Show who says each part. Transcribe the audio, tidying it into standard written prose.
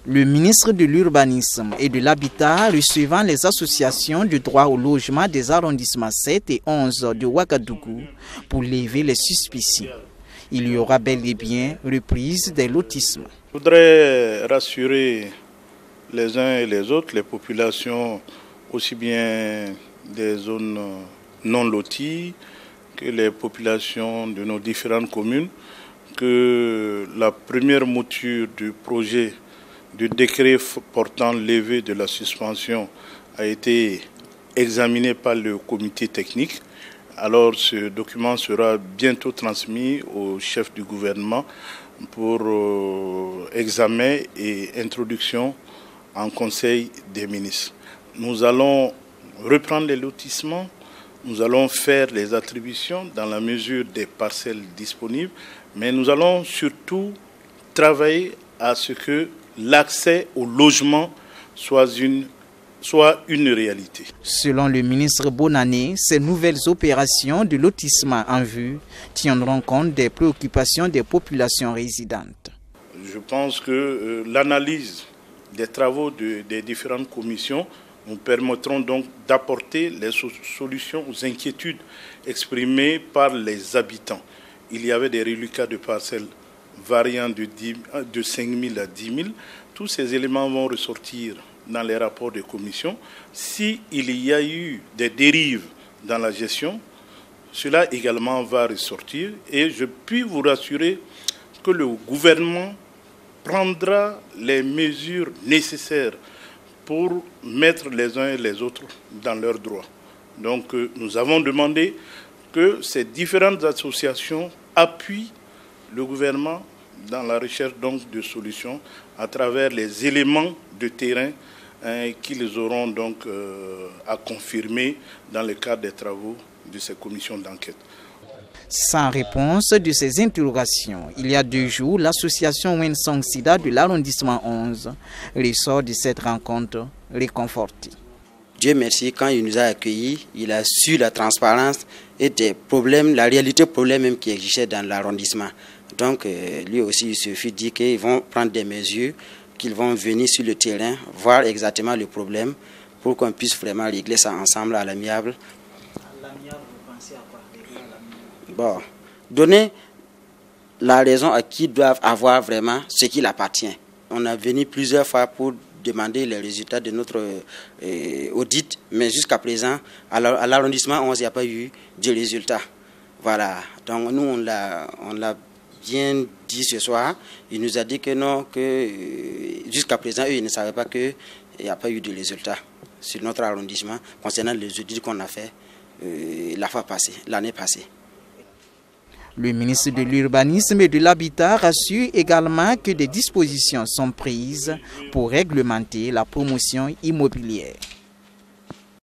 Speaker 1: Le ministre de l'Urbanisme et de l'Habitat recevant les associations du droit au logement des arrondissements 7 et 11 de Ouagadougou pour lever les suspicions. Il y aura bel et bien reprise des lotissements.
Speaker 2: Je voudrais rassurer les uns et les autres, les populations aussi bien des zones non loties que les populations de nos différentes communes, que la première mouture du projet du décret portant levée de la suspension a été examiné par le comité technique. Alors ce document sera bientôt transmis au chef du gouvernement pour examen et introduction en conseil des ministres. Nous allons reprendre les lotissements, nous allons faire les attributions dans la mesure des parcelles disponibles, mais nous allons surtout travailler à ce que l'accès au logement soit une réalité.
Speaker 1: Selon le ministre Bonané, ces nouvelles opérations de lotissement en vue tiendront compte des préoccupations des populations résidentes.
Speaker 2: Je pense que l'analyse des travaux des différentes commissions nous permettront donc d'apporter les solutions aux inquiétudes exprimées par les habitants. Il y avait des reliquats de parcelles variant de 5 000 à 10 000. Tous ces éléments vont ressortir dans les rapports de commission. S'il y a eu des dérives dans la gestion, cela également va ressortir. Et je puis vous rassurer que le gouvernement prendra les mesures nécessaires pour mettre les uns et les autres dans leurs droits. Donc nous avons demandé que ces différentes associations appuient le gouvernement dans la recherche donc de solutions à travers les éléments de terrain qu'ils auront donc à confirmer dans le cadre des travaux de ces commissions d'enquête.
Speaker 1: Sans réponse de ces interrogations, il y a 2 jours, l'association Wensong Sida de l'arrondissement 11 ressort de cette rencontre réconfortée.
Speaker 3: Dieu merci, quand il nous a accueillis, il a su la transparence et des problèmes, la réalité des problèmes même qui existaient dans l'arrondissement. Donc lui aussi, il suffit de dire qu'ils vont prendre des mesures, qu'ils vont venir sur le terrain, voir exactement le problème pour qu'on puisse vraiment régler ça ensemble à l'amiable.
Speaker 1: À l'amiable, vous pensez à quoi?
Speaker 3: Bon, donner la raison à qui doivent avoir vraiment ce qui appartient. On a venu plusieurs fois pour demander les résultats de notre audit, mais jusqu'à présent, à l'arrondissement 11, il n'y a pas eu de résultats. Voilà, donc nous, on l'a bien dit ce soir. Il nous a dit que non, que jusqu'à présent, eux, ils ne savaient pas qu'il n'y a pas eu de résultats sur notre arrondissement concernant les audits qu'on a fait l'année passée.
Speaker 1: Le ministre de l'Urbanisme et de l'Habitat rassure également que des dispositions sont prises pour réglementer la promotion immobilière.